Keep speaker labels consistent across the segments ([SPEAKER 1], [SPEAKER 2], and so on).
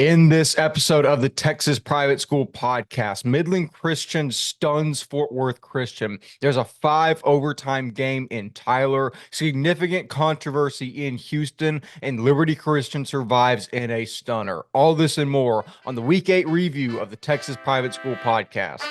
[SPEAKER 1] In this episode of the Texas Private School Podcast, Midland Christian stuns Fort Worth Christian. There's a 5 overtime game in Tyler, significant controversy in Houston, and Liberty Christian survives in a stunner. All this and more on the Week 8 review of the Texas Private School Podcast.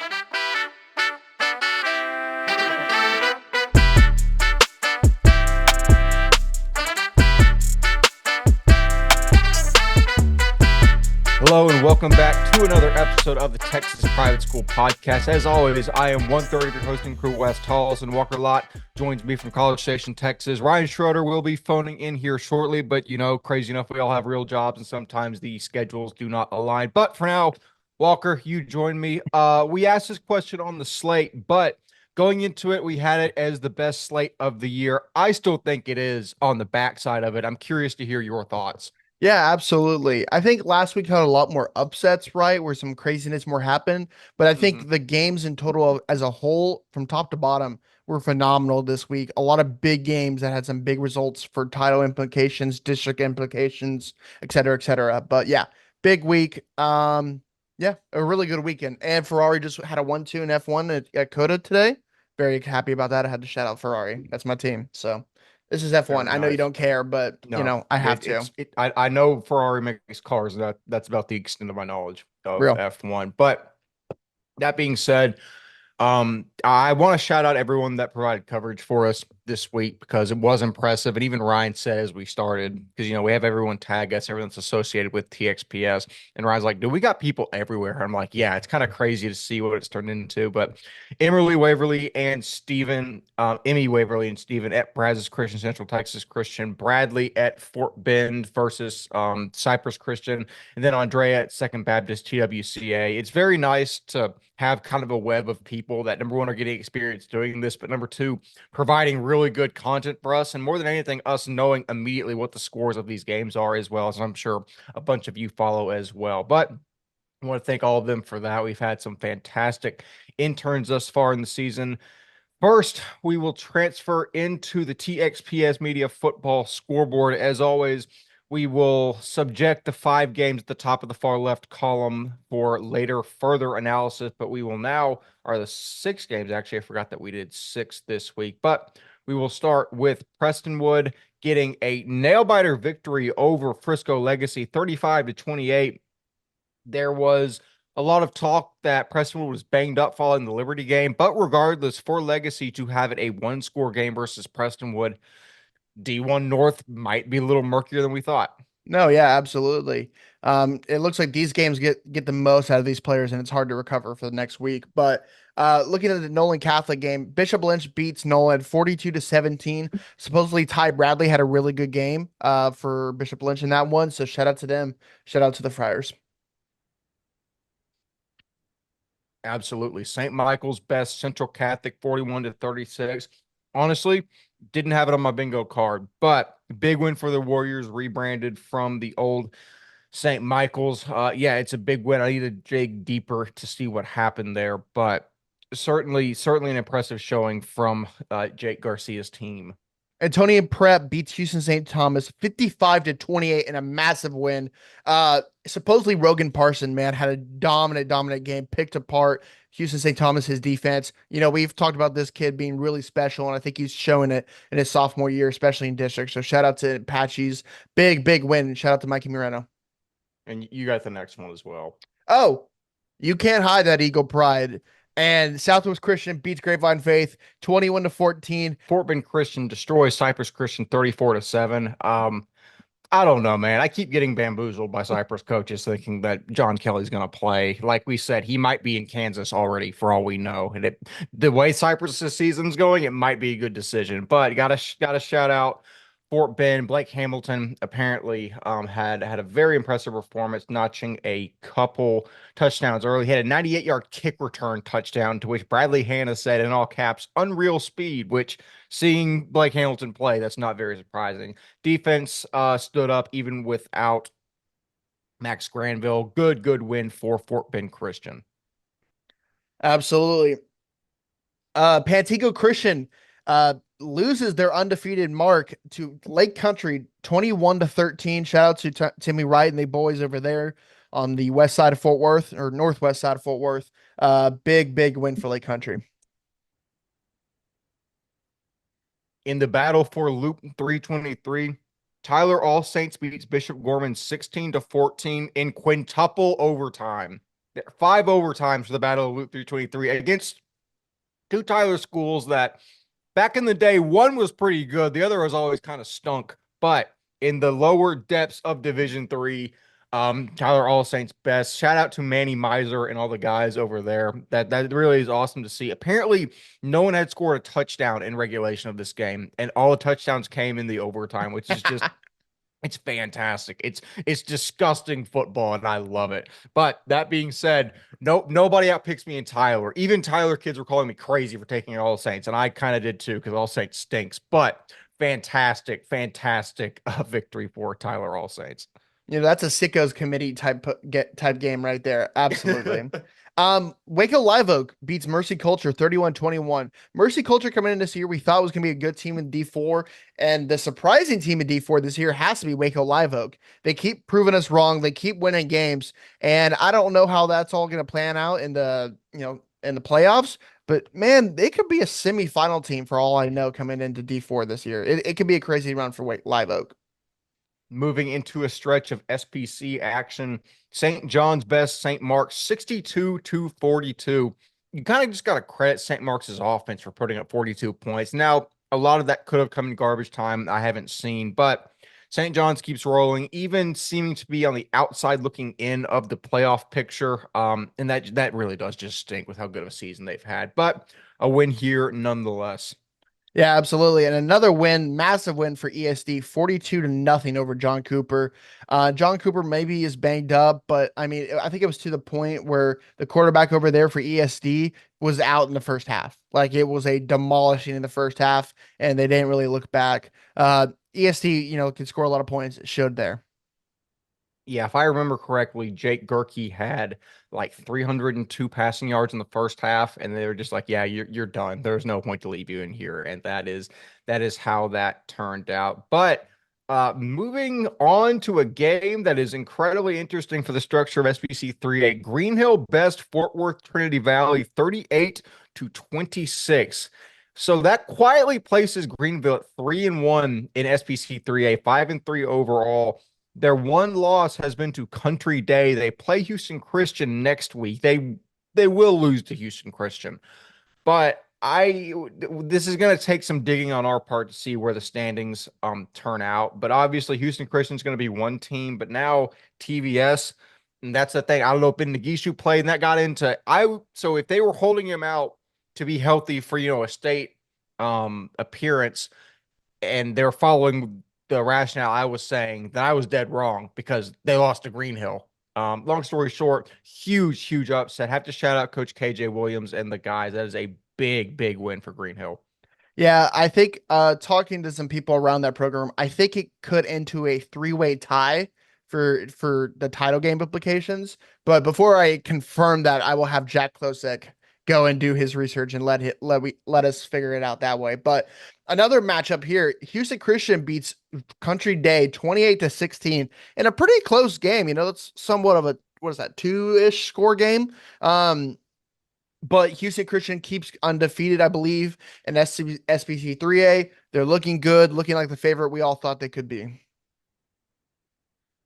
[SPEAKER 1] Hello and welcome back to another episode of the Texas Private School Podcast. As always, I am 1/3 of your hosting crew, Wes Tolleson. Walker Lott joins me from College Station, Texas. Ryan Schroeder will be phoning in here shortly, but crazy enough, we all have real jobs and sometimes the schedules do not align. But for now, Walker, you join me. We asked this question on the slate, but going into it, we had it as the best slate of the year. I still think it is on the backside of it. I'm curious to hear your thoughts.
[SPEAKER 2] Yeah, absolutely. I think last week had a lot more upsets, right? Where some craziness more happened. But I
[SPEAKER 1] Mhm.
[SPEAKER 2] think the games in total as a whole, from top to bottom, were phenomenal this week. A lot of big games that had some big results for title implications, district implications, et cetera, et cetera. But yeah, big week. Yeah, a really good weekend. And Ferrari just had a 1-2 in F1 at Coda today. Very happy about that. I had to shout out Ferrari. That's my team. So this is F1.
[SPEAKER 1] Very
[SPEAKER 2] I know you
[SPEAKER 1] nice.
[SPEAKER 2] don't care, but
[SPEAKER 1] No,
[SPEAKER 2] I have
[SPEAKER 1] it,
[SPEAKER 2] to.
[SPEAKER 1] it's it. I know Ferrari makes cars. That's about the extent of my knowledge of
[SPEAKER 2] Real.
[SPEAKER 1] F1. But that being said, I want to shout out everyone that provided coverage for us this week because it was impressive. And even Ryan said as we started, because we have everyone tag us, everyone's associated with TXPS. And Ryan's like, dude, we got people everywhere. I'm like, yeah, it's kind of crazy to see what it's turned into. But Emily Waverly and Stephen, Emmy Waverly and Stephen at Brazos Christian, Central Texas Christian, Bradley at Fort Bend versus Cypress Christian, and then Andrea at Second Baptist TWCA. It's very nice to have kind of a web of people that, number one, are getting experience doing this, but number two, providing really good content for us. And more than anything, us knowing immediately what the scores of these games are, as well as I'm sure a bunch of you follow as well. But I want to thank all of them for that. We've had some fantastic interns thus far in the season. First, we will transfer into the TXPS Media Football Scoreboard. As always, we will subject the 5 games at the top of the far left column for later further analysis, but we will now, are the 6 games. Actually, I forgot that we did 6 this week, but we will start with Prestonwood getting a nail-biter victory over Frisco Legacy, 35-28. There was a lot of talk that Prestonwood was banged up following the Liberty game, but regardless, for Legacy to have it a one-score game versus Prestonwood, D1 North might be a little murkier than we thought.
[SPEAKER 2] No, yeah, absolutely. It looks like these games get the most out of these players, and it's hard to recover for the next week. But looking at the Nolan Catholic game, Bishop Lynch beats Nolan 42-17. Supposedly Ty Bradley had a really good game for Bishop Lynch in that one. So shout out to them. Shout out to the Friars.
[SPEAKER 1] Absolutely. St. Michael's best Central Catholic 41-36. Honestly, didn't have it on my bingo card, but big win for the Warriors, rebranded from the old St. Michael's. Yeah, it's a big win. I need to dig deeper to see what happened there, but certainly an impressive showing from Jake Garcia's team.
[SPEAKER 2] Antonian Prep beats Houston St. Thomas 55-28 in a massive win. Supposedly Rogan Parson, man, had a dominant game, picked apart Houston St. Thomas, his defense. We've talked about this kid being really special, and I think he's showing it in his sophomore year, especially in district. So shout out to Apaches. Big win. Shout out to Mikey Moreno.
[SPEAKER 1] And you got the next one as well.
[SPEAKER 2] Oh, you can't hide that Eagle pride. And Southwest Christian beats Grapevine Faith 21-14.
[SPEAKER 1] Fort Bend Christian destroys Cypress Christian 34-7. I don't know, man. I keep getting bamboozled by Cypress coaches thinking that John Kelly's going to play. Like we said, he might be in Kansas already for all we know. And the way Cypress's season's going, it might be a good decision. But gotta shout out Fort Bend. Blake Hamilton apparently had a very impressive performance, notching a couple touchdowns early. He had a 98-yard kick return touchdown, to which Bradley Hanna said in all caps, "Unreal speed," which, seeing Blake Hamilton play, that's not very surprising. Defense stood up even without Max Granville. Good win for Fort Bend Christian.
[SPEAKER 2] Absolutely. Pantego Christian loses their undefeated mark to Lake Country 21-13. Shout out to Timmy Wright and the boys over there. on the west side of Fort Worth or northwest side of Fort Worth. Big win for Lake Country.
[SPEAKER 1] In the battle for Loop 323, Tyler All Saints beats Bishop Gorman 16-14 in quintuple overtime. 5 overtimes for the battle of Loop 323 against two Tyler schools that back in the day, one was pretty good. The other was always kind of stunk. But in the lower depths of Division Three, Tyler All Saints best. Shout out to Manny Miser and all the guys over there. That really is awesome to see. Apparently, no one had scored a touchdown in regulation of this game, and all the touchdowns came in the overtime, which is just it's fantastic. It's disgusting football, and I love it. But that being said, nobody outpicks me in Tyler. Even Tyler kids were calling me crazy for taking All Saints, and I kind of did too because All Saints stinks. But fantastic victory for Tyler All Saints.
[SPEAKER 2] That's a sickos committee type game right there. Absolutely. Waco Live Oak beats Mercy Culture 31-21. Mercy Culture coming in this year, we thought was going to be a good team in D4, and the surprising team in D4 this year has to be Waco Live Oak. They keep proving us wrong. They keep winning games, and I don't know how that's all going to plan out in the playoffs. But man, they could be a semifinal team for all I know coming into D4 this year. It could be a crazy run for Live Oak.
[SPEAKER 1] Moving into a stretch of SPC action, St. John's best St. Mark's 62-42. You kind of just got to credit St. Mark's offense for putting up 42 points. Now, a lot of that could have come in garbage time. I haven't seen, but St. John's keeps rolling, even seeming to be on the outside looking in of the playoff picture. And that really does just stink with how good of a season they've had. But a win here nonetheless.
[SPEAKER 2] Yeah, absolutely. And another win, massive win for ESD, 42-0 over John Cooper. John Cooper maybe is banged up, but I mean, I think it was to the point where the quarterback over there for ESD was out in the first half. Like it was a demolishing in the first half, and they didn't really look back. ESD, can score a lot of points. It showed there.
[SPEAKER 1] Yeah, if I remember correctly, Jake Gerke had like 302 passing yards in the first half, and they were just like, "Yeah, you're done. There's no point to leave you in here," and that is how that turned out. But moving on to a game that is incredibly interesting for the structure of SBC 3A, Greenhill best Fort Worth Trinity Valley 38-26. So that quietly places Greenville at 3-1 in SBC 3A, 5-3 overall. Their one loss has been to Country Day. They play Houston Christian next week. They will lose to Houston Christian. But this is going to take some digging on our part to see where the standings turn out. But obviously Houston Christian is going to be one team, but now TVS, and that's the thing. I don't know if Nagishu played and that got into so if they were holding him out to be healthy for a state appearance and they're following the rationale I was saying, that I was dead wrong because they lost to Greenhill. Long story short, huge upset. Have to shout out Coach KJ Williams and the guys. That is a big win for Greenhill.
[SPEAKER 2] Yeah, I think talking to some people around that program, I think it could into a three-way tie for the title game implications. But before I confirm that, I will have Jack Klosek go and do his research and let us figure it out that way. But another matchup here, Houston Christian beats Country Day 28-16 in a pretty close game. It's somewhat of a what is that, 2-ish score game. But Houston Christian keeps undefeated, I believe, in SBC 3A. They're looking good, looking like the favorite we all thought they could be.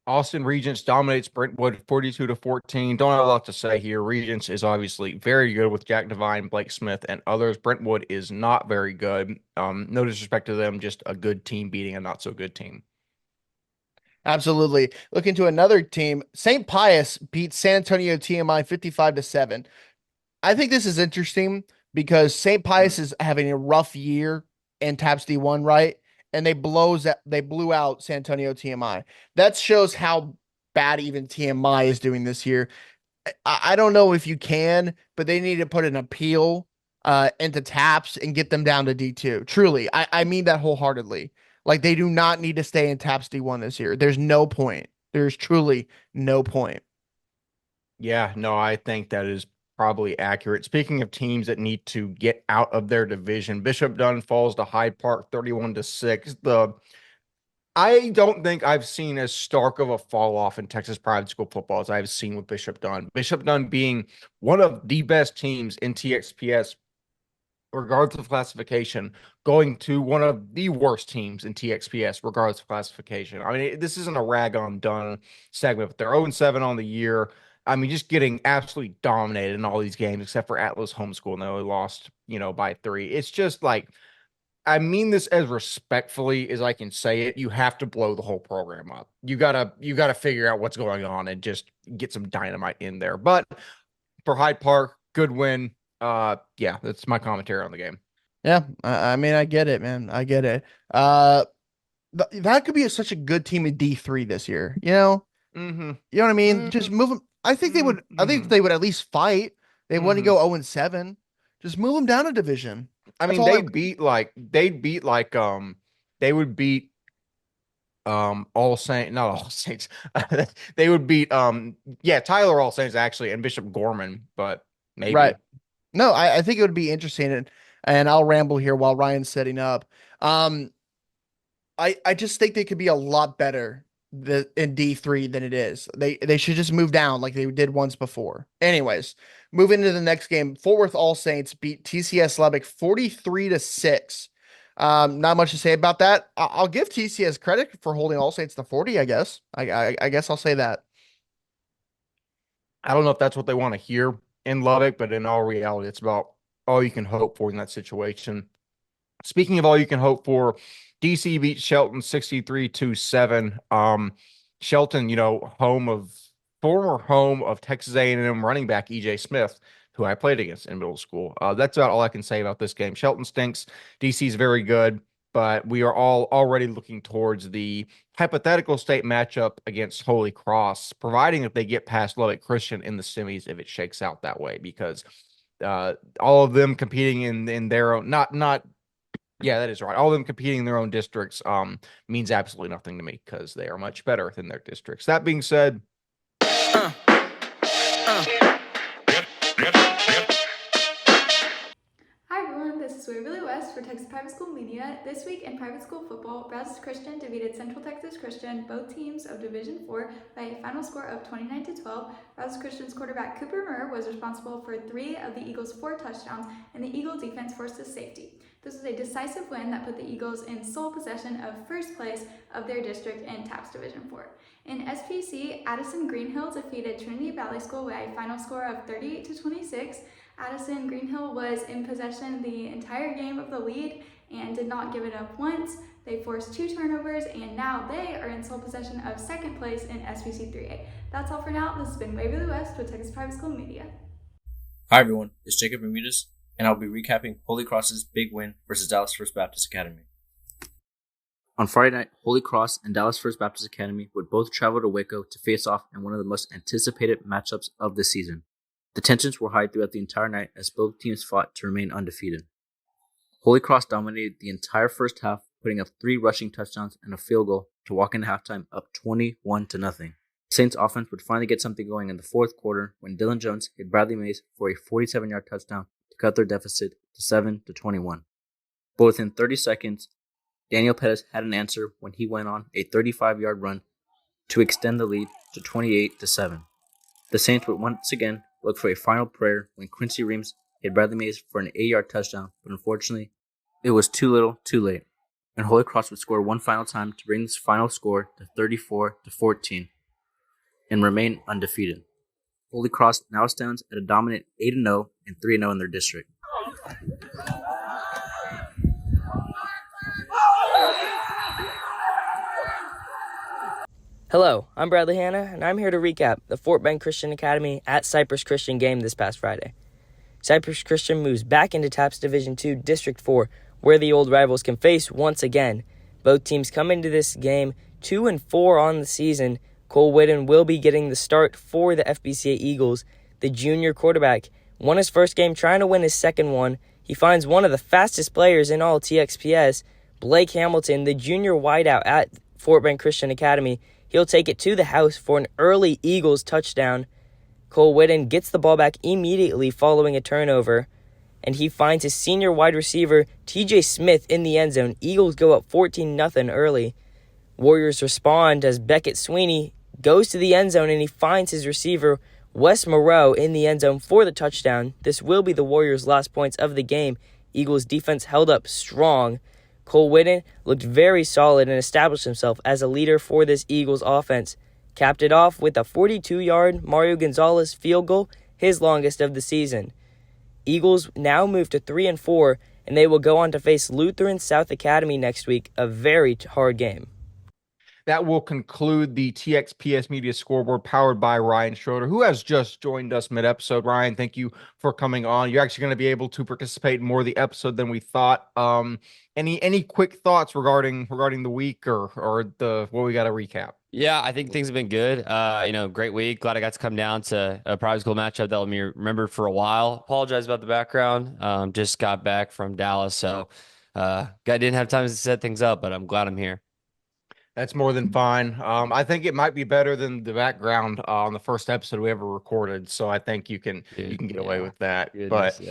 [SPEAKER 1] Austin Regents dominates Brentwood 42-14. Don't have a lot to say here. Regents is obviously very good with Jack Devine, Blake Smith, and others. Brentwood is not very good. No disrespect to them, just a good team beating a not so good team.
[SPEAKER 2] Absolutely. Looking to another team, St. Pius beats San Antonio TMI 55-7. I think this is interesting because St. Pius is having a rough year in TAPS D1, right? And they blew out San Antonio TMI. That shows how bad even TMI is doing this year. I don't know if you can, but they need to put an appeal into TAPS and get them down to D2. Truly, I mean that wholeheartedly. Like they do not need to stay in TAPS D1 this year. There's no point. There's truly no point.
[SPEAKER 1] Yeah, no, I think that is probably accurate. Speaking of teams that need to get out of their division, Bishop Dunn falls to Hyde Park 31-6. The I don't think I've seen as stark of a fall off in Texas private school football as I've seen with Bishop Dunn. Bishop Dunn being one of the best teams in TXPS, regardless of classification, going to one of the worst teams in TXPS, regardless of classification. I mean, this isn't a rag on Dunn segment, but they're 0-7 on the year. I mean, just getting absolutely dominated in all these games, except for Atlas Homeschool, and they only lost, by 3. It's just like, I mean this as respectfully as I can say it. You have to blow the whole program up. You gotta figure out what's going on and just get some dynamite in there. But for Hyde Park, good win. Yeah, that's my commentary on the game.
[SPEAKER 2] Yeah, I mean, I get it, man. I get it. That could be such a good team in D3 this year.
[SPEAKER 1] Mm-hmm.
[SPEAKER 2] You know what I mean? Just
[SPEAKER 1] Mm-hmm.
[SPEAKER 2] move them. I think they would. I think
[SPEAKER 1] Mm-hmm.
[SPEAKER 2] they would at least fight. They wouldn't
[SPEAKER 1] Mm-hmm.
[SPEAKER 2] go 0-7. Just move them down a division.
[SPEAKER 1] I
[SPEAKER 2] That's
[SPEAKER 1] mean,
[SPEAKER 2] all I.
[SPEAKER 1] they would beat All Saints, not All Saints. They would beat yeah, Tyler All Saints actually and Bishop Gorman, but
[SPEAKER 2] Right.
[SPEAKER 1] maybe.
[SPEAKER 2] No, I think it would be interesting, and I'll ramble here while Ryan's setting up. Um, I just think they could be a lot better in D3 than it is. They should just move down like they did once before. Anyways, moving into the next game, Fort Worth All Saints beat TCS Lubbock 43-6. Not much to say about that. I'll give TCS credit for holding All Saints to 40, I guess. I guess I'll say that.
[SPEAKER 1] I don't know if that's what they want to hear in Lubbock, but in all reality, it's about all you can hope for in that situation. Speaking of all you can hope for, DC beat Shelton 63-7. Shelton, former home of Texas A&M running back EJ Smith, who I played against in middle school. That's about all I can say about this game. Shelton stinks. DC is very good, but we are all already looking towards the hypothetical state matchup against Holy Cross, providing that they get past Lubbock Christian in the semis if it shakes out that way, because all of them competing in their own, not yeah, that is right. All of them competing in their own districts means absolutely nothing to me because they are much better than their districts. That being said,
[SPEAKER 3] Hi everyone, this is Waverly West for Texas Private School Media. This week in private school football, Brazos Christian defeated Central Texas Christian, both teams of Division 4, by a final score of 29-12. Brazos Christian's quarterback Cooper Murr was responsible for 3 of the Eagles' 4 touchdowns, and the Eagle defense forced a safety. This was a decisive win that put the Eagles in sole possession of first place of their district in TAPS Division 4. In SPC, Addison Greenhill defeated Trinity Valley School by a final score of 38-26. Addison Greenhill was in possession the entire game of the lead and did not give it up once. They forced 2 turnovers, and now they are in sole possession of second place in SPC 3A. That's all for now. This has been Waverly West with Texas Private School Media.
[SPEAKER 4] Hi everyone, it's Jacob Bermudez, and I'll be recapping Holy Cross's big win versus Dallas First Baptist Academy. On Friday night, Holy Cross and Dallas First Baptist Academy would both travel to Waco to face off in one of the most anticipated matchups of the season. The tensions were high throughout the entire night as both teams fought to remain undefeated. Holy Cross dominated the entire first half, putting up 3 rushing touchdowns and a field goal to walk into halftime up 21-0. Saints offense would finally get something going in the fourth quarter when Dylan Jones hit Bradley Mays for a 47-yard touchdown to cut their deficit to 7-21. But within 30 seconds, Daniel Pettis had an answer when he went on a 35-yard run to extend the lead to 28-7. The Saints would once again look for a final prayer when Quincy Reams hit Bradley Mays for an 8-yard touchdown, but unfortunately, it was too little, too late, and Holy Cross would score one final time to bring this final score to 34-14 and remain undefeated. Holy Cross now stands at a dominant 8-0 and 3-0 in their district.
[SPEAKER 5] Hello, I'm Bradley Hanna, and I'm here to recap the Fort Bend Christian Academy at Cypress Christian game this past Friday. Cypress Christian moves back into TAPS Division 2 District 4, where the old rivals can face once again. Both teams come into this game 2-4 on the season. Cole Whitten will be getting the start for the FBCA Eagles. The junior quarterback won his first game trying to win his second one. He finds one of the fastest players in all TXPS, Blake Hamilton, the junior wideout at Fort Bend Christian Academy. He'll take it to the house for an early Eagles touchdown. Cole Whitten gets the ball back immediately following a turnover, and he finds his senior wide receiver, TJ Smith, in the end zone. Eagles go up 14-0 early. Warriors respond as Beckett Sweeney goes to the end zone and he finds his receiver, Wes Moreau, in the end zone for the touchdown. This will be the Warriors' last points of the game. Eagles defense held up strong. Cole Whitten looked very solid and established himself as a leader for this Eagles offense. Capped it off with a 42-yard Mario Gonzalez field goal, his longest of the season. Eagles now move to 3-4, and they will go on to face Lutheran South Academy next week, a very hard game.
[SPEAKER 1] That will conclude the TXPS Media Scoreboard powered by Ryan Schroeder, who has just joined us mid-episode. Ryan, thank you for coming on. You're actually going to be able to participate in more of the episode than we thought. Any quick thoughts regarding the week or the what we got to recap?
[SPEAKER 6] Yeah, I think things have been good. Great week. Glad I got to come down to a private school matchup that will be remembered for a while. Apologize about the background. Just got back from Dallas, so didn't have time to set things up, but I'm glad I'm here.
[SPEAKER 1] That's more than fine. I think it might be better than the background on the first episode we ever recorded. So I think you can get away with that.
[SPEAKER 6] Goodness,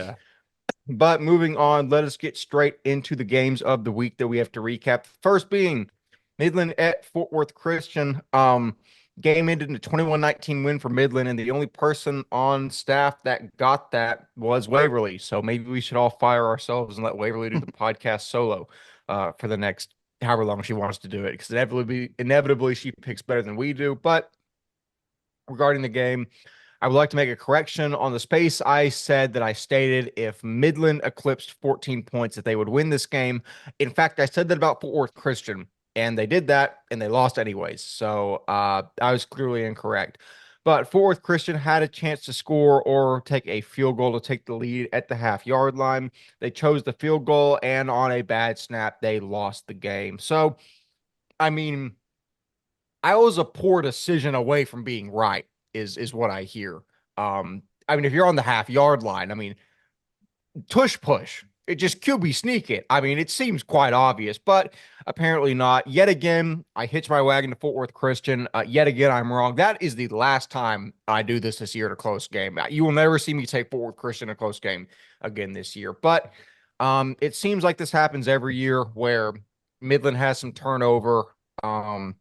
[SPEAKER 1] But moving on, let us get straight into the games of the week that we have to recap. First being Midland at Fort Worth Christian. Game ended in a 21-19 win for Midland, and the only person on staff that got that was Waverly. So maybe we should all fire ourselves and let Waverly do the podcast solo for the next however long she wants to do it, because inevitably she picks better than we do. But regarding the game, I would like to make a correction on the space. I said that I stated if Midland eclipsed 14 points that they would win this game. In fact, I said that about Fort Worth Christian, and they did that, and they lost anyways. So I was clearly incorrect. But Fort Worth Christian had a chance to score or take a field goal to take the lead at the half-yard line. They chose the field goal, and on a bad snap, they lost the game. So, I mean, I was a poor decision away from being right, is what I hear. If you're on the half-yard line, tush push. It just QB sneak it. It seems quite obvious, but apparently not. Yet again, I hitched my wagon to Fort Worth Christian. Yet again, I'm wrong. That is the last time I do this year at a close game. You will never see me take Fort Worth Christian a close game again this year. But it seems like this happens every year where Midland has some turnover. I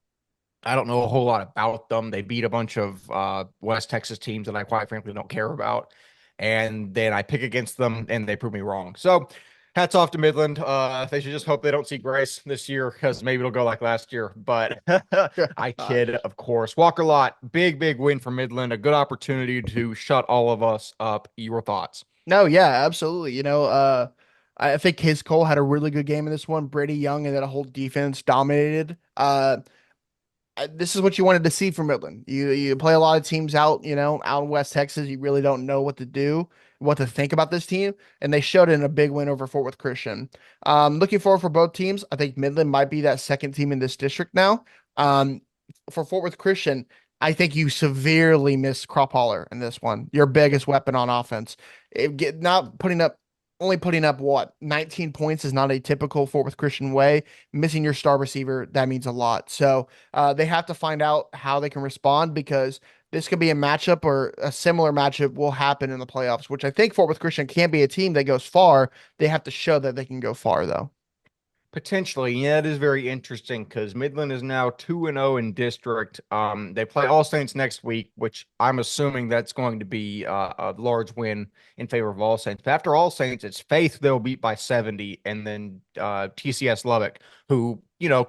[SPEAKER 1] don't know a whole lot about them. They beat a bunch of West Texas teams that I quite frankly don't care about. And then I pick against them, and they prove me wrong. So hats off to Midland. They should just hope they don't see grace this year, because maybe it'll go like last year. But I kid, of course. Walker Lott, big win for Midland. A good opportunity to shut all of us up. Your thoughts?
[SPEAKER 2] No, yeah, absolutely. I think Case Cole had a really good game in this one. Brady Young and that whole defense dominated. This is what you wanted to see from Midland. You play a lot of teams out in West Texas. You really don't know what to do, what to think about this team, and they showed it in a big win over Fort Worth Christian. Looking forward for both teams. I think Midland might be that second team in this district now. For Fort Worth Christian, I think you severely missed Cropholler in this one. Your biggest weapon on offense. Only putting up what 19 points is not a typical Fort Worth Christian way. Missing your star receiver, that means a lot. So they have to find out how they can respond, because this could be a matchup, or a similar matchup will happen in the playoffs, which I think Fort Worth Christian can be a team that goes far. They have to show that they can go far, though.
[SPEAKER 1] Potentially, yeah, it is very interesting, because Midland is now 2-0 in district. They play All Saints next week, which I'm assuming that's going to be a large win in favor of All Saints. But after All Saints, it's Faith they'll beat by 70, and then TCS Lubbock, who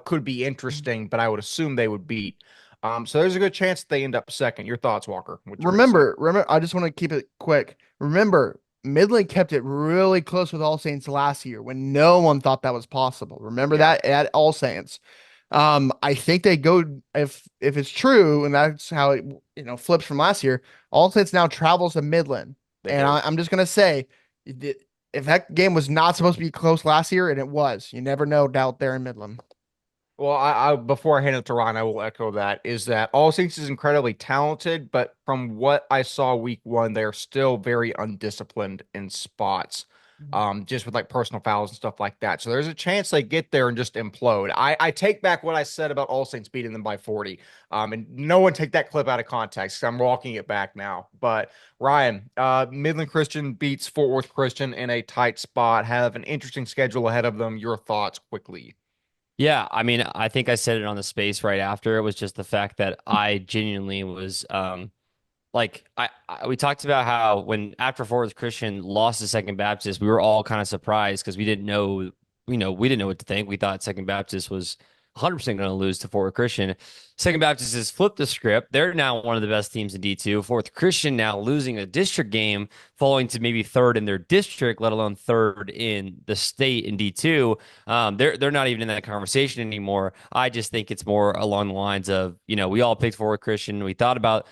[SPEAKER 1] could be interesting, but I would assume they would beat. So there's a good chance they end up second. Your thoughts, Walker?
[SPEAKER 2] Remember, I just want to keep it quick. Remember, Midland kept it really close with All Saints last year when no one thought that was possible. Remember that at All Saints. I think they go, if it's true, and that's how it flips from last year. All Saints now travels to Midland, I'm just gonna say, if that game was not supposed to be close last year, and it was, you never know out there in Midland.
[SPEAKER 1] Well, I before I hand it to Ron, I will echo that, is that All Saints is incredibly talented, but from what I saw week one, they're still very undisciplined in spots, just with like personal fouls and stuff like that. So there's a chance they get there and just implode. I take back what I said about All Saints beating them by 40. And no one take that clip out of context. I'm walking it back now. But Ryan, Midland Christian beats Fort Worth Christian in a tight spot, have an interesting schedule ahead of them. Your thoughts quickly?
[SPEAKER 6] Yeah, I mean, I think I said it on the space right after. It was just the fact that I genuinely was like we talked about how when after Fort Worth Christian lost to Second Baptist, we were all kind of surprised because we didn't know, we didn't know what to think. We thought Second Baptist was 100% going to lose to Fort Worth Christian. Second Baptist has flipped the script. They're now one of the best teams in D2. Fort Worth Christian now losing a district game, falling to maybe third in their district, let alone third in the state in D2. They're not even in that conversation anymore. I just think it's more along the lines of, we all picked Fort Worth Christian. We thought about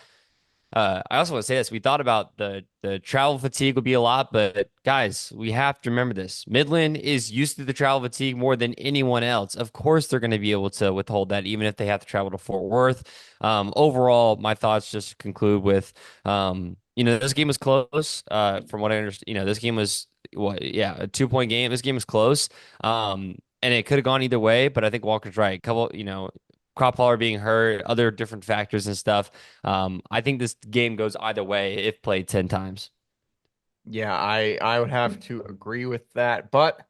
[SPEAKER 6] I also want to say this. We thought about the travel fatigue would be a lot, but guys, we have to remember this. Midland is used to the travel fatigue more than anyone else. Of course, they're going to be able to withhold that, even if they have to travel to Fort Worth. Overall, my thoughts just conclude with, this game was close. From what I understand, this game was yeah, a 2 point game. This game was close. And it could have gone either way, but I think Walker's right. Couple, crop hauler being hurt, other different factors and stuff. I think this game goes either way if played 10 times.
[SPEAKER 1] Yeah, I would have to agree with that, but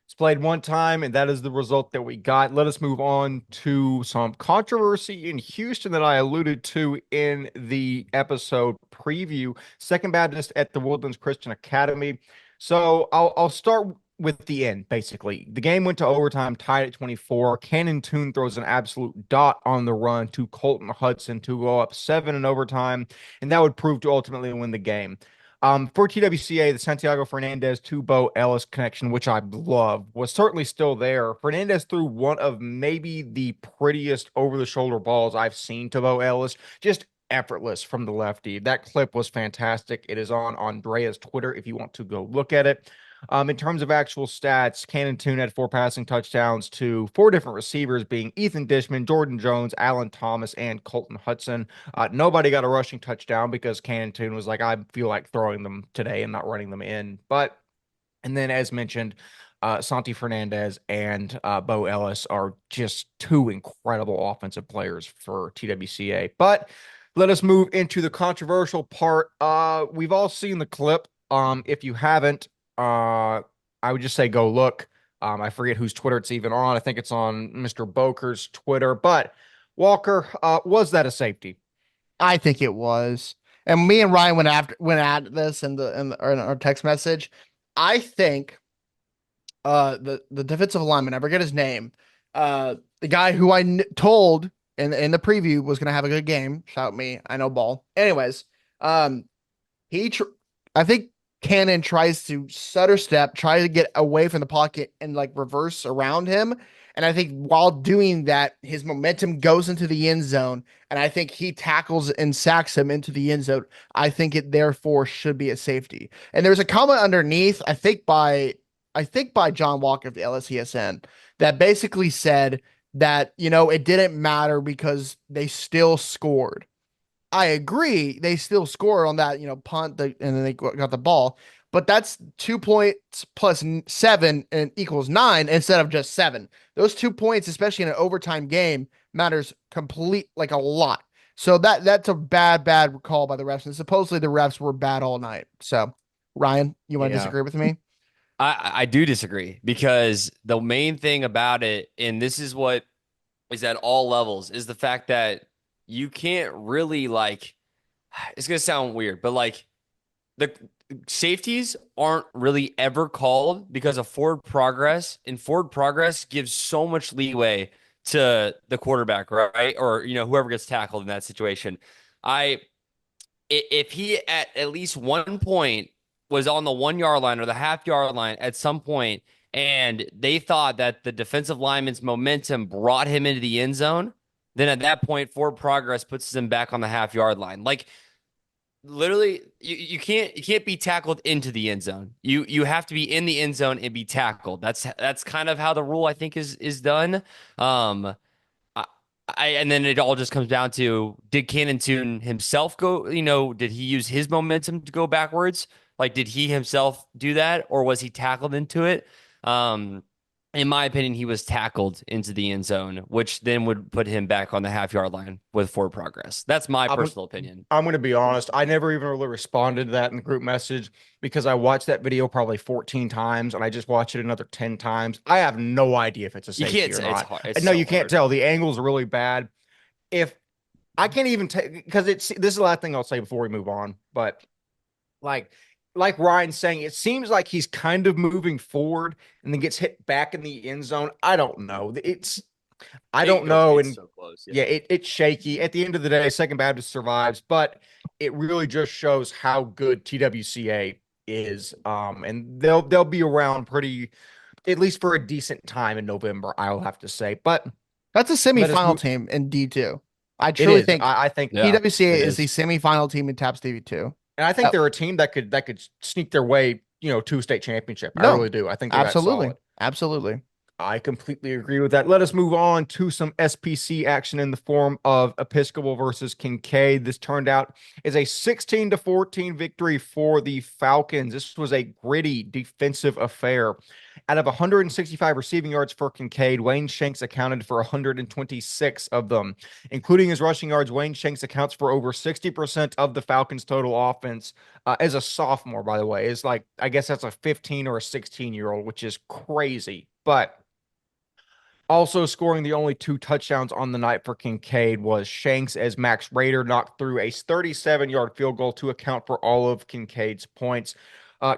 [SPEAKER 1] it's played one time, and that is the result that we got. Let us move on to some controversy in Houston that I alluded to in the episode preview. Second Baptist at the Woodlands Christian Academy. So I'll start with the end, basically. The game went to overtime, tied at 24. Cannon Toon throws an absolute dot on the run to Colton Hudson to go up 7 in overtime, and that would prove to ultimately win the game. For TWCA, the Santiago Fernandez to Bo Ellis connection, which I love, was certainly still there. Fernandez threw one of maybe the prettiest over-the-shoulder balls I've seen to Bo Ellis. Just effortless from the lefty. That clip was fantastic. It is on Andrea's Twitter if you want to go look at it. In terms of actual stats, Cannon Toon had 4 passing touchdowns to 4 different receivers, being Ethan Dishman, Jordan Jones, Alan Thomas, and Colton Hudson. Nobody got a rushing touchdown because Cannon Toon was like, I feel like throwing them today and not running them in. And then as mentioned, Santi Fernandez and Bo Ellis are just 2 incredible offensive players for TWCA. But let us move into the controversial part. We've all seen the clip. If you haven't, I would just say go look. I forget whose Twitter it's even on. I think it's on Mr. Boker's Twitter. But Walker, was that a safety?
[SPEAKER 2] I think it was. And me and Ryan went at this in our text message. I think the defensive lineman, I forget his name, the guy who told in the preview was gonna have a good game. Shout me, I know ball. Anyways, I think Cannon tries to stutter step, try to get away from the pocket and like reverse around him. And I think while doing that, his momentum goes into the end zone. And I think he tackles and sacks him into the end zone. I think it therefore should be a safety. And there's a comment underneath, I think by John Walker of the LSESN that basically said that, it didn't matter because they still scored. I agree. They still score on that, punt, and then they got the ball. But that's 2 points plus 7 and equals 9 instead of just 7. Those 2 points, especially in an overtime game, matters like a lot. So that's a bad call by the refs. And supposedly the refs were bad all night. So Ryan, you want to disagree with me?
[SPEAKER 6] I do disagree because the main thing about it, and this is what is at all levels, is the fact that you can't really it's going to sound weird, but the safeties aren't really ever called because of forward progress, and forward progress gives so much leeway to the quarterback, right? Or, whoever gets tackled in that situation. If he at least 1 point was on the 1 yard line or the half-yard line at some point, and they thought that the defensive lineman's momentum brought him into the end zone, then at that point, forward progress puts them back on the half-yard line. Literally, you can't be tackled into the end zone. You have to be in the end zone and be tackled. That's kind of how the rule, I think, is done. And then it all just comes down to, did Cannon Toon himself go, did he use his momentum to go backwards? Did he himself do that, or was he tackled into it? in my opinion, he was tackled into the end zone, which then would put him back on the half-yard line with forward progress. That's my personal opinion.
[SPEAKER 1] I'm going to be honest. I never even really responded to that in the group message because I watched that video probably 14 times and I just watched it another 10 times. I have no idea if it's a
[SPEAKER 6] You
[SPEAKER 1] safety
[SPEAKER 6] can't
[SPEAKER 1] or
[SPEAKER 6] say
[SPEAKER 1] not.
[SPEAKER 6] it's hard. It's
[SPEAKER 1] No,
[SPEAKER 6] so
[SPEAKER 1] you can't
[SPEAKER 6] hard.
[SPEAKER 1] tell. The angle's really bad. If I can't even take because this is the last thing I'll say before we move on, but like like Ryan's saying, it seems like he's kind of moving forward and then gets hit back in the end zone. I don't know. I don't know.
[SPEAKER 6] It's
[SPEAKER 1] And
[SPEAKER 6] so close.
[SPEAKER 1] yeah, it's shaky. At the end of the day, Second Baptist survives, but it really just shows how good TWCA is. And they'll be around pretty at least for a decent time in November, I'll have to say. But
[SPEAKER 2] That's a
[SPEAKER 1] let us
[SPEAKER 2] semifinal
[SPEAKER 1] move.
[SPEAKER 2] team in D2. I
[SPEAKER 1] It
[SPEAKER 2] truly
[SPEAKER 1] is.
[SPEAKER 2] think
[SPEAKER 1] I think
[SPEAKER 6] Yeah,
[SPEAKER 2] TWCA
[SPEAKER 6] it
[SPEAKER 2] is the
[SPEAKER 6] is.
[SPEAKER 2] semifinal team in TAPS DV2.
[SPEAKER 1] and I think they're a team that could sneak their way, to a state championship. I
[SPEAKER 2] No,
[SPEAKER 1] really do. I think they're that
[SPEAKER 2] absolutely.
[SPEAKER 1] solid.
[SPEAKER 2] Absolutely.
[SPEAKER 1] I completely agree with that. Let us move on to some SPC action in the form of Episcopal versus Kincaid. This turned out as a 16-14 victory for the Falcons. This was a gritty defensive affair. Out of 165 receiving yards for Kincaid, Wayne Shanks accounted for 126 of them. Including his rushing yards, Wayne Shanks accounts for over 60% of the Falcons' total offense. As a sophomore, by the way, is like, I guess that's a 15 or a 16-year-old, which is crazy. But also scoring the only 2 touchdowns on the night for Kincaid was Shanks, as Max Rader knocked through a 37-yard field goal to account for all of Kincaid's points.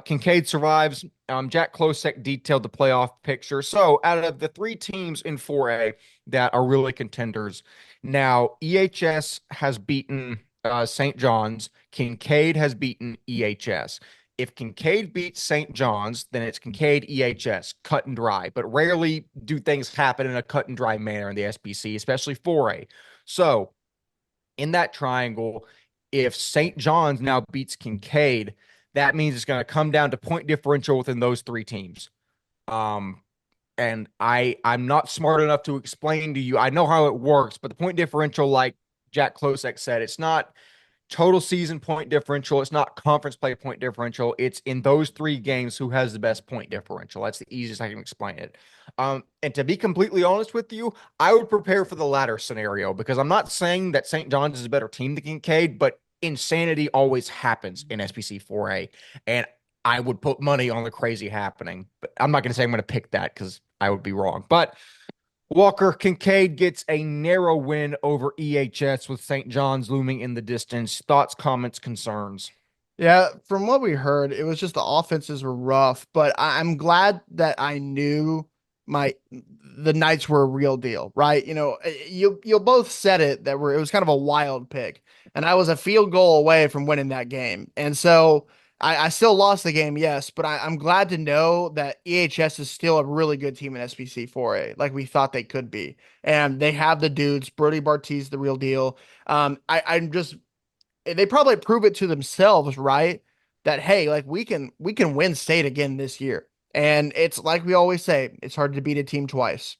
[SPEAKER 1] Kincaid survives. Jack Klosek detailed the playoff picture. So out of the 3 teams in 4A that are really contenders, now EHS has beaten St. John's. Kincaid has beaten EHS. If Kincaid beats St. John's, then it's Kincaid EHS, cut and dry. But rarely do things happen in a cut and dry manner in the SBC, especially 4A. So in that triangle, if St. John's now beats Kincaid, that means it's going to come down to point differential within those 3 teams. And I'm not smart enough to explain to you. I know how it works, but the point differential, like Jack Klosek said, it's not total season point differential. It's not conference play point differential. It's in those 3 games who has the best point differential. That's the easiest I can explain it. And to be completely honest with you, I would prepare for the latter scenario because I'm not saying that St. John's is a better team than Kincaid, but insanity always happens in SBC 4A. And I would put money on the crazy happening, but I'm not going to say I'm going to pick that because I would be wrong. But Walker, Kincaid gets a narrow win over EHS with St. John's looming in the distance. Thoughts, comments, concerns?
[SPEAKER 2] Yeah, from what we heard, it was just the offenses were rough, but I'm glad that I knew the Knights were a real deal, right? You both said it that it was kind of a wild pick, and I was a field goal away from winning that game, and so I still lost the game, yes, but I'm glad to know that EHS is still a really good team in SBC 4A, like we thought they could be, and they have the dudes. Brody Bartiz, the real deal. I'm just they probably prove it to themselves, right? That hey, like we can win state again this year. And it's like we always say, it's hard to beat a team twice.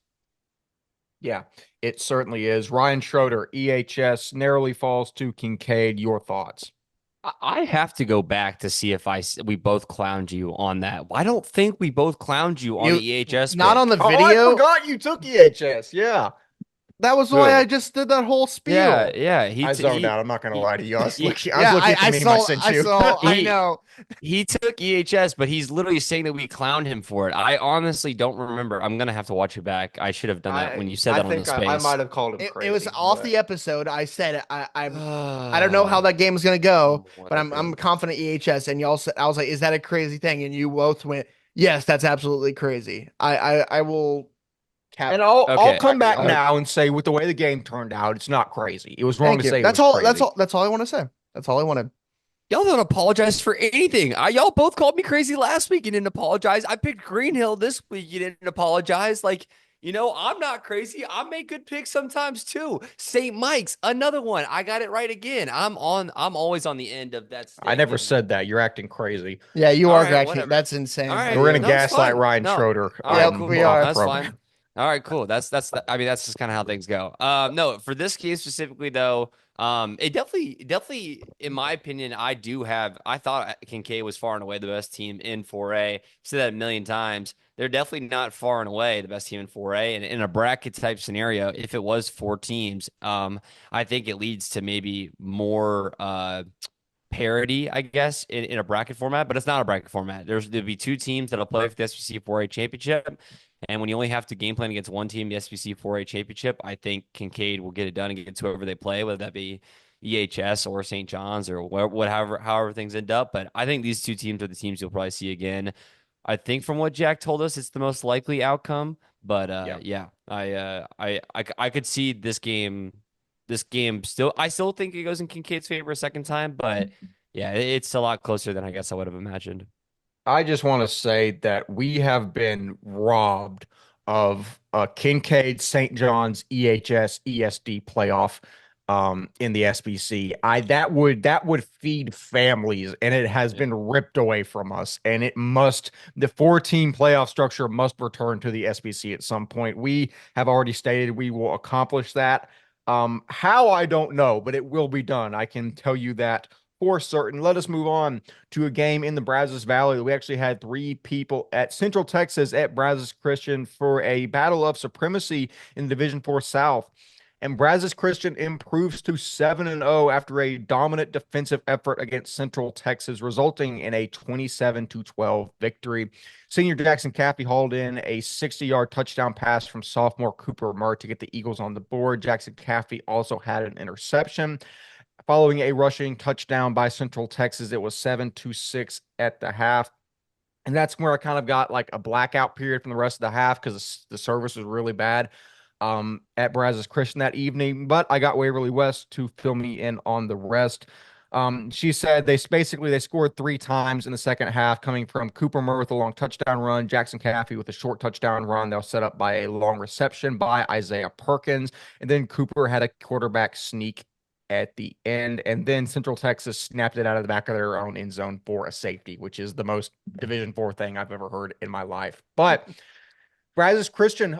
[SPEAKER 1] Yeah, it certainly is. Ryan Schroeder, EHS, narrowly falls to Kincaid. Your thoughts?
[SPEAKER 6] I have to go back to see if we both clowned you on that. I don't think we both clowned you on the EHS
[SPEAKER 2] Not
[SPEAKER 6] pick.
[SPEAKER 2] on the
[SPEAKER 1] Oh,
[SPEAKER 2] video.
[SPEAKER 1] I forgot you took EHS. Yeah.
[SPEAKER 2] That was why I just did that whole spiel.
[SPEAKER 6] Yeah.
[SPEAKER 1] I zoned out. I'm not going to lie to you. I was looking at the meme I sent you.
[SPEAKER 2] I know.
[SPEAKER 6] He took EHS, but he's literally saying that we clowned him for it. I honestly don't remember. I'm going to have to watch it back. I should have done that when you said that on the space.
[SPEAKER 1] I might have called him crazy.
[SPEAKER 2] It was off the episode. I said it. I don't know how that game is going to go, but I'm confident EHS. And y'all said, I was like, is that a crazy thing? And you both went, yes, that's absolutely crazy. I will.
[SPEAKER 1] And I'll come back now and say, with the way the game turned out, it's not crazy. It was wrong to say.
[SPEAKER 2] That's all I want to say. That's all I wanted.
[SPEAKER 6] Y'all don't apologize for anything. Y'all both called me crazy last week. You didn't apologize. I picked Green Hill this week. You didn't apologize. I'm not crazy. I make good picks sometimes too. St. Mike's, another one. I got it right again. I'm always on the end of that.
[SPEAKER 1] I never said that. You're acting crazy.
[SPEAKER 2] Yeah, you are acting. That's insane.
[SPEAKER 6] All right.
[SPEAKER 1] We're going to gaslight Ryan Schroeder.
[SPEAKER 2] Yeah, we are.
[SPEAKER 6] That's fine. All right, cool. I mean, that's just kind of how things go. No, for this game specifically though, it definitely, in my opinion, I thought Kincaid was far and away the best team in 4A. I've said that a million times. They're definitely not far and away the best team in 4A. And in a bracket type scenario, if it was four teams, I think it leads to maybe more parity, I guess, in a bracket format, but it's not a bracket format. There'll be two teams that'll play for the SBC 4A championship. And when you only have to game plan against one team, the SBC 4A championship, I think Kincaid will get it done against whoever they play, whether that be EHS or St. John's or whatever, however things end up. But I think these two teams are the teams you'll probably see again. I think from what Jack told us, it's the most likely outcome. But
[SPEAKER 1] Yeah.
[SPEAKER 6] yeah, I could see this game. This game I still think it goes in Kincaid's favor a second time, but yeah, it's a lot closer than I guess I would have imagined.
[SPEAKER 1] I just want to say that we have been robbed of Kincaid, St. John's, EHS, ESD playoff in the SBC. That would feed families, and it has been ripped away from us. And the 4-team playoff structure must return to the SBC at some point. We have already stated we will accomplish that. How I don't know, but it will be done. I can tell you that for certain. Let us move on to a game in the Brazos Valley. We actually had 3 people at Central Texas at Brazos Christian for a battle of supremacy in Division 4 South. And Brazos Christian improves to 7-0 after a dominant defensive effort against Central Texas, resulting in a 27-12 victory. Senior Jackson Caffey hauled in a 60-yard touchdown pass from sophomore Cooper Murr to get the Eagles on the board. Jackson Caffey also had an interception. Following a rushing touchdown by Central Texas, it was 7-6 at the half. And that's where I kind of got like a blackout period from the rest of the half because the service was really bad at Brazos Christian that evening. But I got Waverly West to fill me in on the rest. She said they scored 3 times in the second half, coming from Cooper Murr with a long touchdown run, Jackson Caffey with a short touchdown run. They were set up by a long reception by Isaiah Perkins, and then Cooper had a quarterback sneak at the end, and then Central Texas snapped it out of the back of their own end zone for a safety, which is the most Division 4 thing I've ever heard in my life. But Brazos Christian,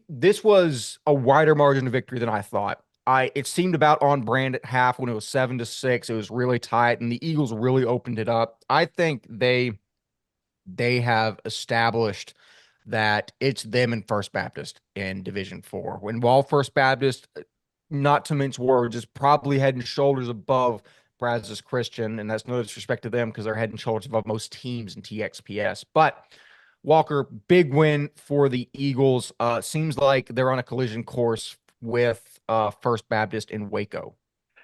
[SPEAKER 1] this was a wider margin of victory than I thought. It seemed about on brand at half when it was 7-6. It was really tight, and the Eagles really opened it up. I think they have established that it's them and First Baptist in Division 4. While First Baptist, not to mince words, is probably head and shoulders above Brazos Christian, and that's no disrespect to them because they're head and shoulders above most teams in TXPS. But Walker, big win for the Eagles. Seems like they're on a collision course with First Baptist in Waco.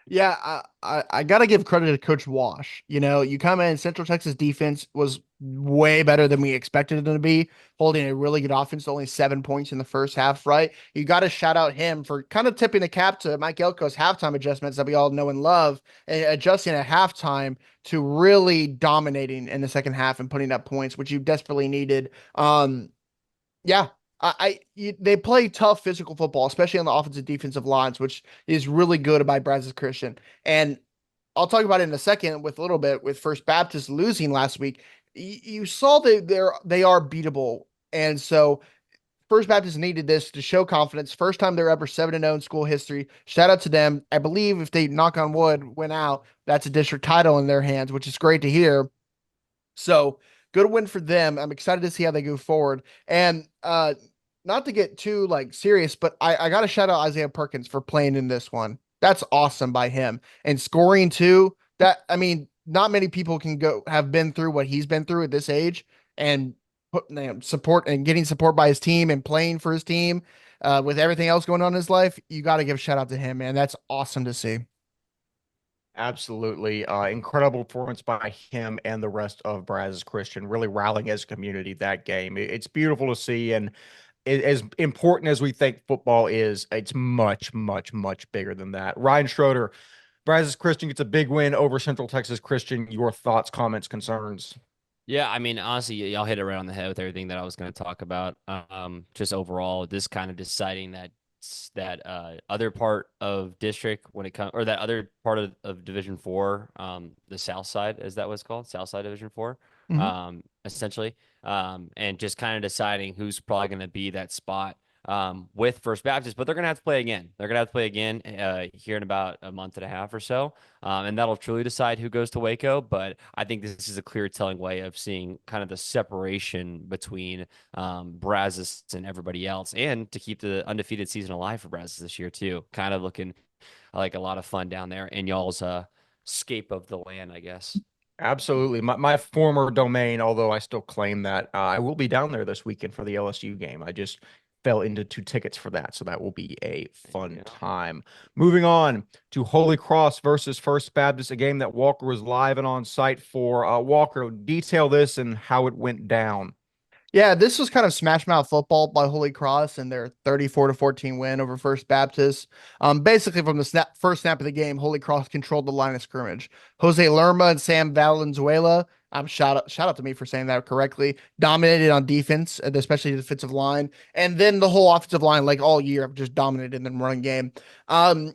[SPEAKER 2] Yeah, I gotta give credit to Coach Wash. You come in, Central Texas defense was way better than we expected it to be, holding a really good offense to only 7 points in the first half, right? You got to shout out him for kind of tipping the cap to Mike Elko's halftime adjustments that we all know and love, and adjusting at halftime to really dominating in the second half and putting up points, which you desperately needed. Yeah, they play tough physical football, especially on the offensive defensive lines, which is really good by Brazos Christian. And I'll talk about it in a second with a little bit with First Baptist losing last week. You saw that they are beatable. And so First Baptist needed this to show confidence. First time they're ever 7-0 in school history. Shout out to them. I believe if they, knock on wood, win out, that's a district title in their hands, which is great to hear. So good win for them. I'm excited to see how they go forward. And not to get too serious, but I got to shout out Isaiah Perkins for playing in this one. That's awesome by him. And scoring too. Not many people can have been through what he's been through at this age and support and getting support by his team and playing for his team with everything else going on in his life. You got to give a shout out to him, man. That's awesome to see.
[SPEAKER 1] Absolutely. Incredible performance by him and the rest of Brazos Christian, really rallying as a community that game. It's beautiful to see. And as important as we think football is, it's much, much, much bigger than that. Ryan Schroeder, Brazos Christian gets a big win over Central Texas Christian. Your thoughts, comments, concerns?
[SPEAKER 6] Yeah, I mean, honestly, y'all hit it right on the head with everything that I was going to talk about. Just overall, this kind of deciding that other part of district when it comes, or that other part of Division 4, the South Side, is that what it's called? South Side Division 4,
[SPEAKER 2] Mhm.
[SPEAKER 6] essentially, and just kind of deciding who's probably going to be that spot with First Baptist, but they're going to have to play again. They're going to have to play again here in about a month and a half or so. And that'll truly decide who goes to Waco. But I think this is a clear telling way of seeing kind of the separation between Brazos and everybody else, and to keep the undefeated season alive for Brazos this year, too. Kind of looking like a lot of fun down there in y'all's scape of the land, I guess.
[SPEAKER 1] Absolutely. My former domain, although I still claim that I will be down there this weekend for the LSU game. I just fell into 2 tickets for that, so that will be a fun time. Moving on to Holy Cross versus First Baptist, a game that Walker was live and on site for. Walker, detail this and how it went down.
[SPEAKER 2] Yeah, this was kind of smash mouth football by Holy Cross and their 34-14 win over First Baptist. Basically, from the first snap of the game, Holy Cross controlled the line of scrimmage. Jose Lerma and Sam Valenzuela, shout out to me for saying that correctly, dominated on defense, especially the defensive line, and then the whole offensive line, like all year, just dominated in the running game. I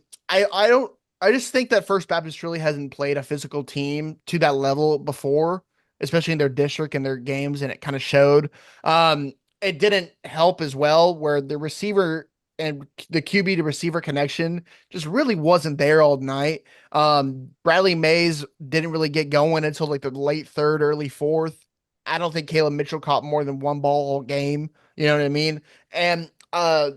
[SPEAKER 2] just think that First Baptist really hasn't played a physical team to that level before, especially in their district and their games, and it kind of showed. It didn't help as well, where the receiver and the QB to receiver connection just really wasn't there all night. Bradley Mays didn't really get going until like the late third, early fourth. I don't think Caleb Mitchell caught more than one ball all game. You know what I mean? And I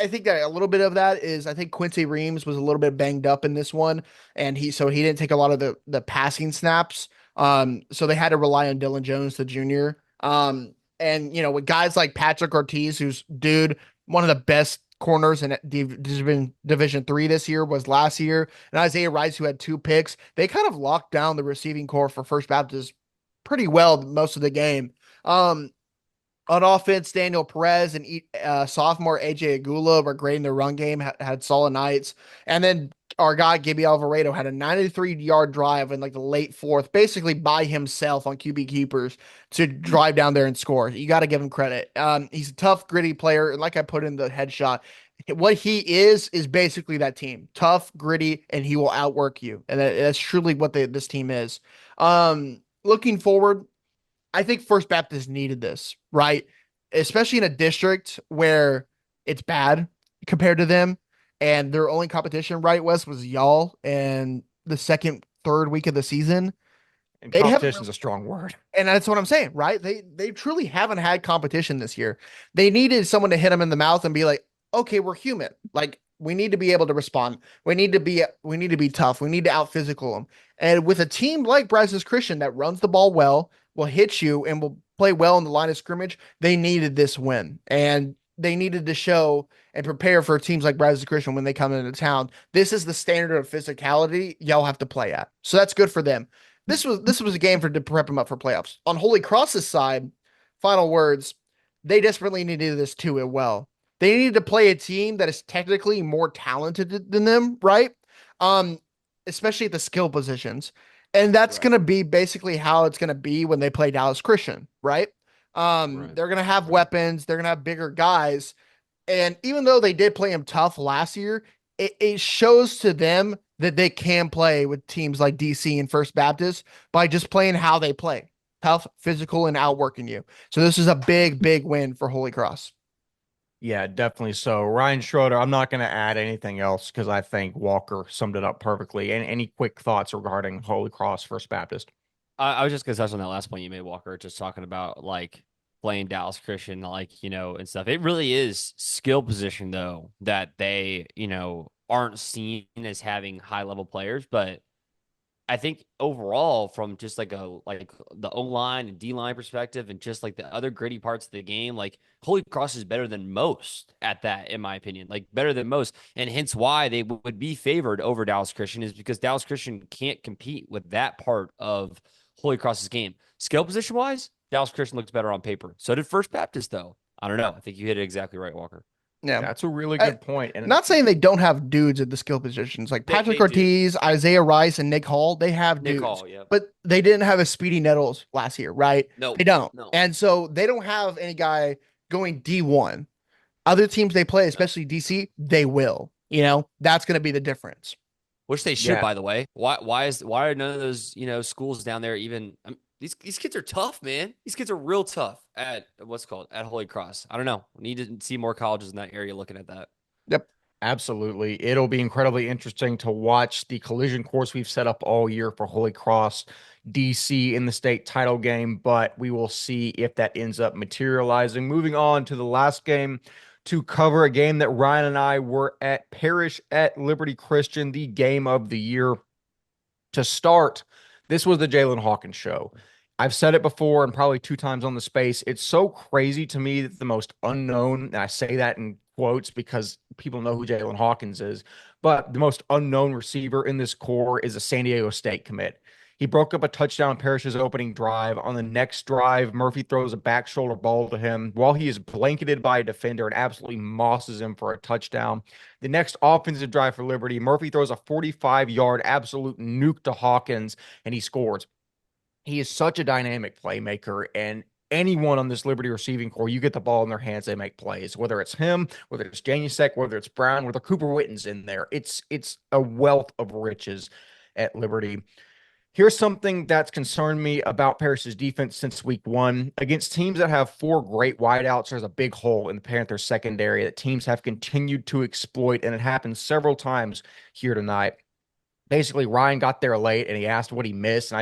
[SPEAKER 2] think that a little bit of that is, I think Quincy Reams was a little bit banged up in this one, and he didn't take a lot of the passing snaps. So they had to rely on Dylan Jones, the junior. And with guys like Patrick Ortiz, who's one of the best corners in Division 3 this year, was last year, and Isaiah Rice, who had 2 picks, they kind of locked down the receiving core for First Baptist pretty well most of the game. On offense, Daniel Perez and sophomore AJ Agula were great in the run game, had solid nights. And then our guy, Gibby Alvarado, had a 93-yard drive in like the late fourth, basically by himself on QB keepers to drive down there and score. You got to give him credit. He's a tough, gritty player. And like I put in the headshot, what he is basically that team. Tough, gritty, and he will outwork you. And that's truly what this team is. Looking forward, I think First Baptist needed this, right? Especially in a district where it's bad compared to them, and their only competition, right, Wes, was y'all and the second, third week of the season.
[SPEAKER 1] And competition is a strong word.
[SPEAKER 2] And that's what I'm saying, right? They truly haven't had competition this year. They needed someone to hit them in the mouth and be like, okay, we're human. Like, we need to be able to respond. We need to be tough. We need to out physical them. And with a team like Brazos Christian that runs the ball well, will hit you, and will play well in the line of scrimmage, they needed this win. And they needed to show and prepare for teams like Brazos Christian when they come into town. This is the standard of physicality y'all have to play at. So that's good for them. This was a game to prep them up for playoffs. On Holy Cross's side, final words, they desperately needed this too as well. They needed to play a team that is technically more talented than them, right? Especially at the skill positions. And that's going to be basically how it's going to be when they play Dallas Christian, right? They're going to have weapons. They're going to have bigger guys. And even though they did play him tough last year, it shows to them that they can play with teams like DC and First Baptist by just playing how they play. Tough, physical, and outworking you. So this is a big, big win for Holy Cross.
[SPEAKER 1] Yeah, definitely so. Ryan Schroeder, I'm not going to add anything else because I think Walker summed it up perfectly. And any quick thoughts regarding Holy Cross First Baptist?
[SPEAKER 6] I was just going to touch on that last point you made, Walker, just talking about like playing Dallas Christian, and stuff. It really is skill position, though, that they, aren't seen as having high level players. But I think overall, from just like the O line and D line perspective, and just like the other gritty parts of the game, like Holy Cross is better than most at that, in my opinion, like better than most, and hence why they would be favored over Dallas Christian, is because Dallas Christian can't compete with that part of Holy Cross's game. Skill position wise, Dallas Christian looks better on paper. So did First Baptist, though. I don't know. I think you hit it exactly right, Walker.
[SPEAKER 2] Yeah,
[SPEAKER 1] that's a really good point. And
[SPEAKER 2] not saying they don't have dudes at the skill positions like Patrick Ortiz, Isaiah Rice, and Nick Hall. They have dudes, but they didn't have a Speedy Nettles last year, right?
[SPEAKER 6] No,
[SPEAKER 2] they don't.
[SPEAKER 6] No.
[SPEAKER 2] And so they don't have any guy going D1. Other teams they play, especially DC, they will. That's going to be the difference.
[SPEAKER 6] Which they should, by the way. Why are none of those schools down there even? these kids are tough, man. These kids are real tough at at Holy Cross. I don't know. We need to see more colleges in that area looking at that.
[SPEAKER 2] Yep.
[SPEAKER 1] Absolutely. It'll be incredibly interesting to watch the collision course we've set up all year for Holy Cross DC in the state title game, but we will see if that ends up materializing. Moving on to the last game to cover a game that Ryan and I were at, Parish at Liberty Christian, the game of the year. To start, this was the Jalen Hawkins show. I've said it before and probably 2 times on the space. It's so crazy to me that the most unknown, and I say that in quotes because people know who Jalen Hawkins is, but the most unknown receiver in this core is a San Diego State commit. He broke up a touchdown Parrish's opening drive. On the next drive, Murphy throws a back shoulder ball to him while he is blanketed by a defender and absolutely mosses him for a touchdown. The next offensive drive for Liberty, Murphy throws a 45-yard absolute nuke to Hawkins, and he scores. He is such a dynamic playmaker, and anyone on this Liberty receiving core, you get the ball in their hands, they make plays. Whether it's him, whether it's Janusek, whether it's Brown, whether Cooper Witten's in there, it's a wealth of riches at Liberty. Here's something that's concerned me about Parrish's defense since week 1. Against teams that have 4 great wideouts, there's a big hole in the Panthers secondary that teams have continued to exploit, and it happened several times here tonight. Basically, Ryan got there late and he asked what he missed, and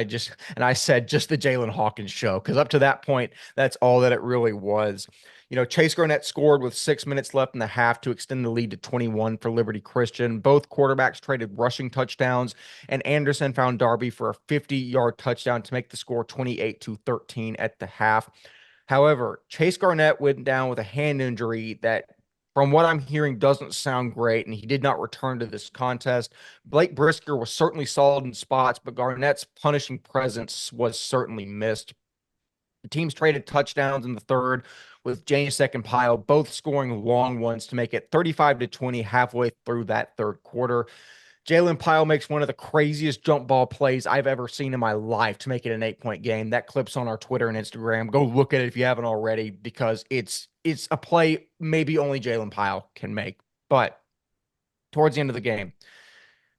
[SPEAKER 1] I said just the Jalen Hawkins show, because up to that point, that's all that it really was. Chase Garnett scored with 6 minutes left in the half to extend the lead to 21 for Liberty Christian. Both quarterbacks traded rushing touchdowns, and Anderson found Darby for a 50-yard touchdown to make the score 28-13 at the half. However, Chase Garnett went down with a hand injury that, from what I'm hearing, doesn't sound great, and he did not return to this contest. Blake Brisker was certainly solid in spots, but Garnett's punishing presence was certainly missed. The teams traded touchdowns in the third, with Janusek and Pyle both scoring long ones to make it 35-20 halfway through that third quarter. Jalen Pyle makes one of the craziest jump ball plays I've ever seen in my life to make it an 8-point game. That clip's on our Twitter and Instagram. Go look at it if you haven't already, because it's a play maybe only Jalen Pyle can make. But towards the end of the game,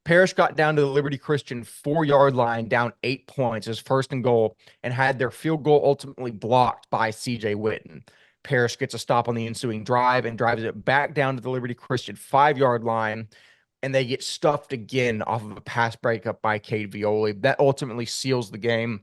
[SPEAKER 1] Parish got down to the Liberty Christian 4-yard line, down 8 points as first and goal, and had their field goal ultimately blocked by CJ Witten. Parish gets a stop on the ensuing drive and drives it back down to the Liberty Christian 5-yard line, and they get stuffed again off of a pass breakup by Cade Violi. That ultimately seals the game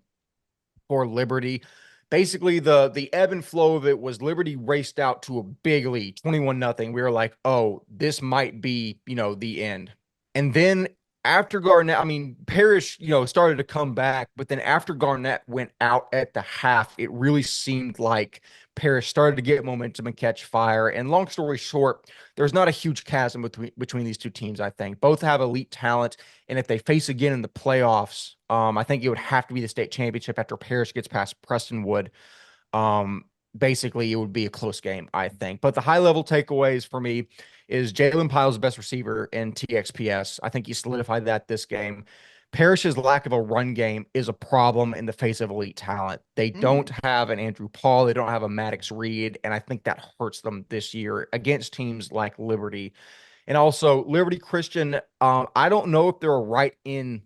[SPEAKER 1] for Liberty. Basically, the ebb and flow of it was Liberty raced out to a big lead, 21-0. We were like, oh, this might be, the end. And then after Garnett, Parish, started to come back, but then after Garnett went out at the half, it really seemed like Parish started to get momentum and catch fire. And long story short, there's not a huge chasm between these two teams, I think. Both have elite talent, and if they face again in the playoffs, I think it would have to be the state championship after Parish gets past Prestonwood. Basically, it would be a close game, I think. But the high-level takeaways for me is Jalen Pyle's the best receiver in TXPS. I think he solidified that this game. Parish's lack of a run game is a problem in the face of elite talent. They don't have an Andrew Paul. They don't have a Maddox Reed, and I think that hurts them this year against teams like Liberty. And also, Liberty Christian, I don't know if they're a right-in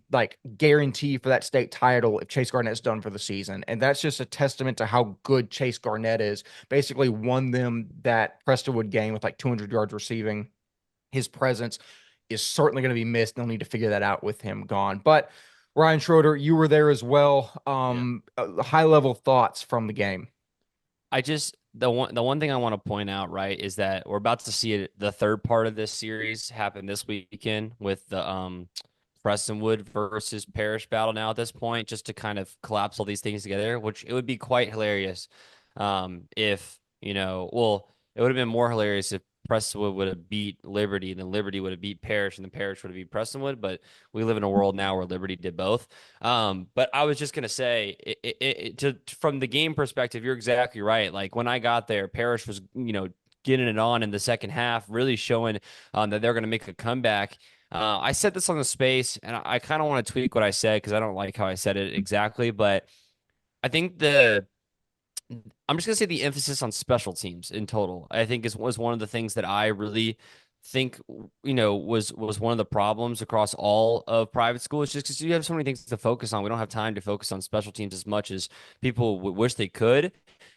[SPEAKER 1] guarantee for that state title if Chase Garnett's done for the season. And that's just a testament to how good Chase Garnett is. Basically won them that Prestonwood game with 200 yards receiving. His presence is certainly going to be missed. They'll need to figure that out with him gone. But Ryan Schroeder, you were there as well. High-level thoughts from the game.
[SPEAKER 6] The one thing I want to point out, right, is that we're about to see the third part of this series happen this weekend with the Prestonwood versus Parish battle now at this point, just to kind of collapse all these things together, which it would be quite hilarious if, it would have been more hilarious if Prestonwood would have beat Liberty, then Liberty would have beat Parish, and then Parish would have beat Prestonwood. But we live in a world now where Liberty did both. But I was just gonna say, from the game perspective, you're exactly right. Like when I got there, Parish was getting it on in the second half, really showing that they're gonna make a comeback. I said this on the space, and I kind of want to tweak what I said because I don't like how I said it exactly. But I think I'm just going to say the emphasis on special teams in total, I think was one of the things that I really think was one of the problems across all of private schools, just because you have so many things to focus on. We don't have time to focus on special teams as much as people wish they could.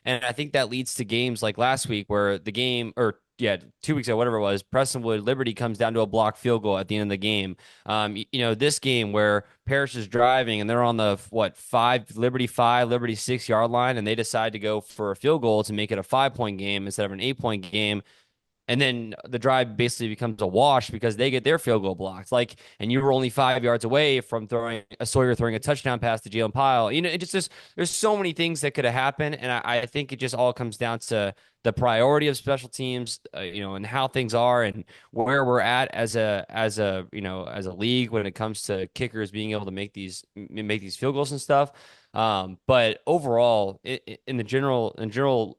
[SPEAKER 6] And I think that leads to games like last week where the game, or yeah, 2 weeks ago, whatever it was, Prestonwood Liberty comes down to a blocked field goal at the end of the game. This game where Parish is driving and they're on the Liberty 6 yard line, and they decide to go for a field goal to make it a 5-point game instead of an 8-point game. And then the drive basically becomes a wash because they get their field goal blocked. And you were only 5 yards away from Sawyer throwing a touchdown pass to Jalen Pyle. It just there's so many things that could have happened, and I think it just all comes down to the priority of special teams, and how things are and where we're at as a league when it comes to kickers being able to make these field goals and stuff. But overall, in the general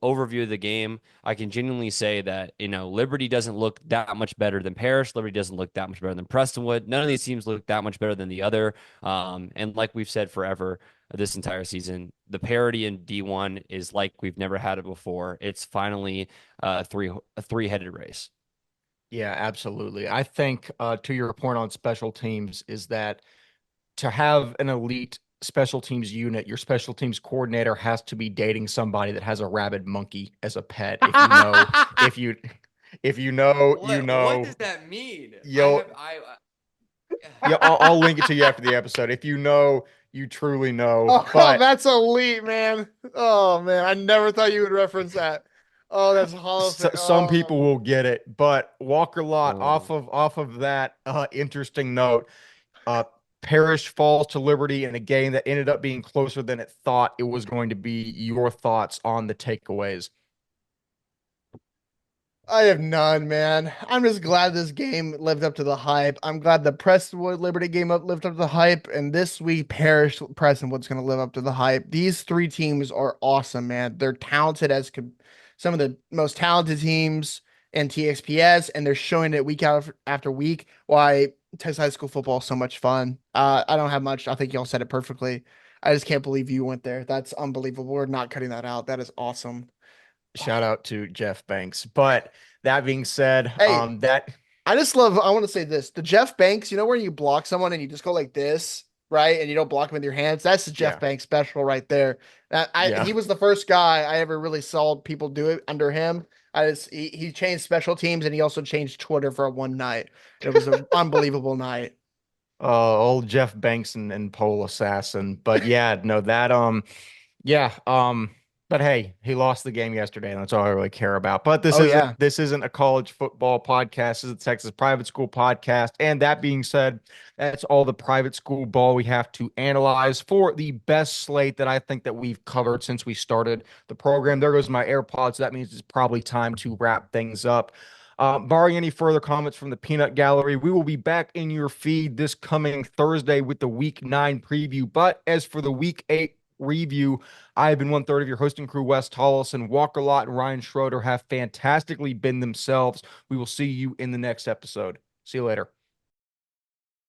[SPEAKER 6] overview of the game, I can genuinely say that Liberty doesn't look that much better than Parish. Liberty doesn't look that much better than Prestonwood. None of these teams look that much better than the other. And like we've said forever, this entire season, the parity in D1 is like we've never had it before. It's finally a three-headed race.
[SPEAKER 1] Yeah, absolutely. I think to your point on special teams is that to have an elite special teams unit, your special teams coordinator has to be dating somebody that has a rabid monkey as a pet. If you know,
[SPEAKER 6] What does that mean?
[SPEAKER 1] Yeah, I'll link it to you after the episode. If you know, you truly know.
[SPEAKER 2] Oh,
[SPEAKER 1] but
[SPEAKER 2] that's elite, man. Oh man, I never thought you would reference that. Oh, that's hollow.
[SPEAKER 1] Some people will get it. But Walker Lott,
[SPEAKER 6] Oh.
[SPEAKER 1] off of that interesting note, Parish falls to Liberty in a game that ended up being closer than it thought it was going to be. Your thoughts on the takeaways?
[SPEAKER 2] I have none, man. I'm just glad this game lived up to the hype. I'm glad the Prestonwood Liberty game lived up to the hype, and this week Parish Prestonwood's going to live up to the hype. These three teams are awesome, man. They're talented as some of the most talented teams in TXPS, and they're showing it week after week. Why Texas high school football is so much fun. I don't have much. I think y'all said it perfectly. I just can't believe you went there. That's unbelievable. We're not cutting that out. That is awesome.
[SPEAKER 1] Shout out to Jeff Banks. But that being said,
[SPEAKER 2] Hey, I want to say this. The Jeff Banks, where you block someone and you just go like this, right? And you don't block them with your hands. That's the Jeff Banks special right there. He was the first guy I ever really saw people do it under him. He changed special teams, and he also changed Twitter for one night. It was an unbelievable night.
[SPEAKER 1] Old Jeff Banks and Pole Assassin. But yeah, no, that but hey, he lost the game yesterday, and that's all I really care about. But this isn't a college football podcast. This is a Texas private school podcast. And that being said, that's all the private school ball we have to analyze for the best slate that I think that we've covered since we started the program. There goes my AirPods. That means it's probably time to wrap things up. Barring any further comments from the Peanut Gallery, we will be back in your feed this coming Thursday with the Week 9 preview. But as for the Week 8 review, I have been 1/3 of your hosting crew, Wes Tolleson. Walker Lott and Ryan Schroeder have fantastically been themselves. We will see you in the next episode. See you later.